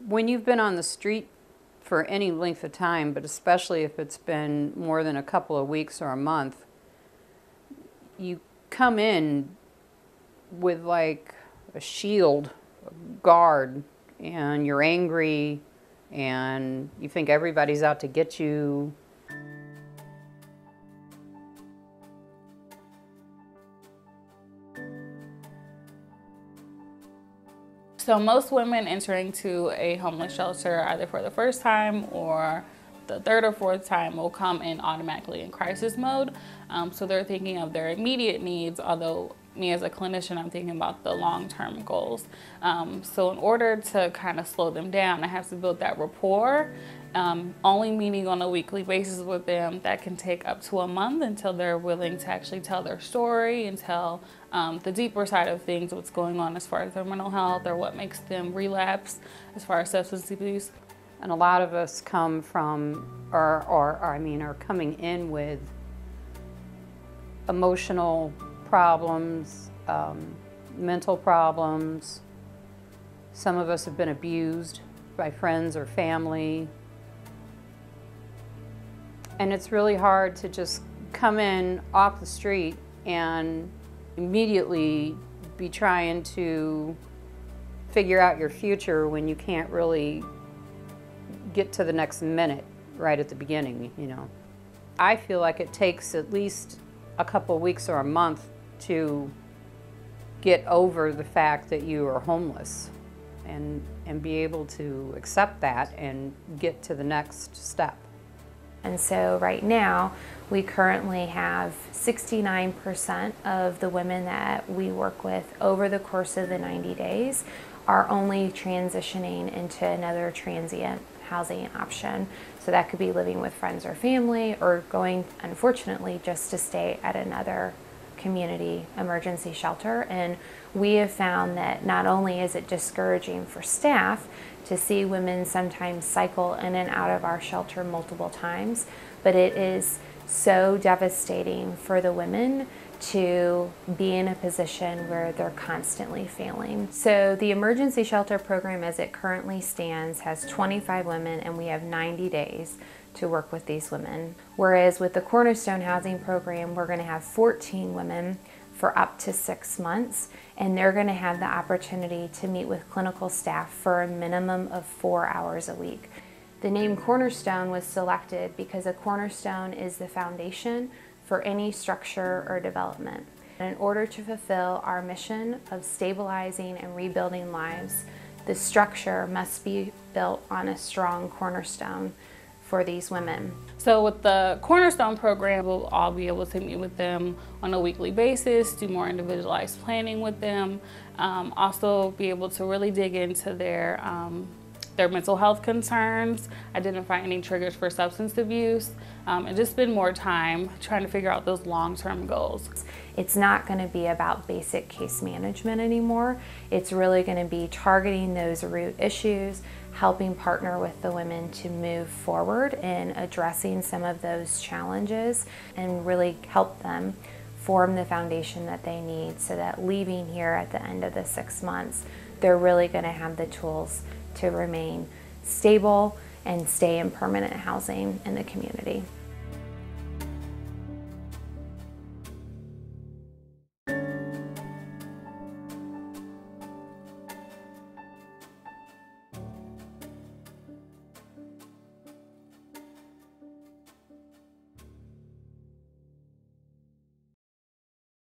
When you've been on the street for any length of time, but especially if it's been more than a couple of weeks or a month, you come in with like a shield, a guard, and you're angry and you think everybody's out to get you. So most women entering to a homeless shelter either for the first time or the third or fourth time will come in automatically in crisis mode. So they're thinking of their immediate needs, although me as a clinician, I'm thinking about the long-term goals. So in order to kind of slow them down, I have to build that rapport, only meeting on a weekly basis with them. That can take up to a month until they're willing to actually tell their story and tell the deeper side of things, what's going on as far as their mental health or what makes them relapse as far as substance abuse. And a lot of us come from, are coming in with emotional problems, mental problems. Some of us have been abused by friends or family. And it's really hard to just come in off the street and immediately be trying to figure out your future when you can't really get to the next minute right at the beginning, you know. I feel like it takes at least a couple of weeks or a month to get over the fact that you are homeless and be able to accept that and get to the next step. And so right now, we currently have 69% of the women that we work with over the course of the 90 days are only transitioning into another transient housing option. So that could be living with friends or family or going, unfortunately, just to stay at another community emergency shelter. And we have found that not only is it discouraging for staff to see women sometimes cycle in and out of our shelter multiple times, but it is so devastating for the women to be in a position where they're constantly failing. So the emergency shelter program as it currently stands has 25 women and we have 90 days to work with these women. Whereas with the Cornerstone housing program, we're going to have 14 women for up to 6 months, and they're going to have the opportunity to meet with clinical staff for a minimum of 4 hours a week. The name Cornerstone was selected because a cornerstone is the foundation for any structure or development. And in order to fulfill our mission of stabilizing and rebuilding lives, the structure must be built on a strong cornerstone for these women. So with the Cornerstone program, we'll all be able to meet with them on a weekly basis, do more individualized planning with them, also be able to really dig into their mental health concerns, identify any triggers for substance abuse, and just spend more time trying to figure out those long-term goals. It's not going to be about basic case management anymore. It's really going to be targeting those root issues, helping partner with the women to move forward in addressing some of those challenges and really help them form the foundation that they need so that leaving here at the end of the 6 months, they're really going to have the tools to remain stable and stay in permanent housing in the community.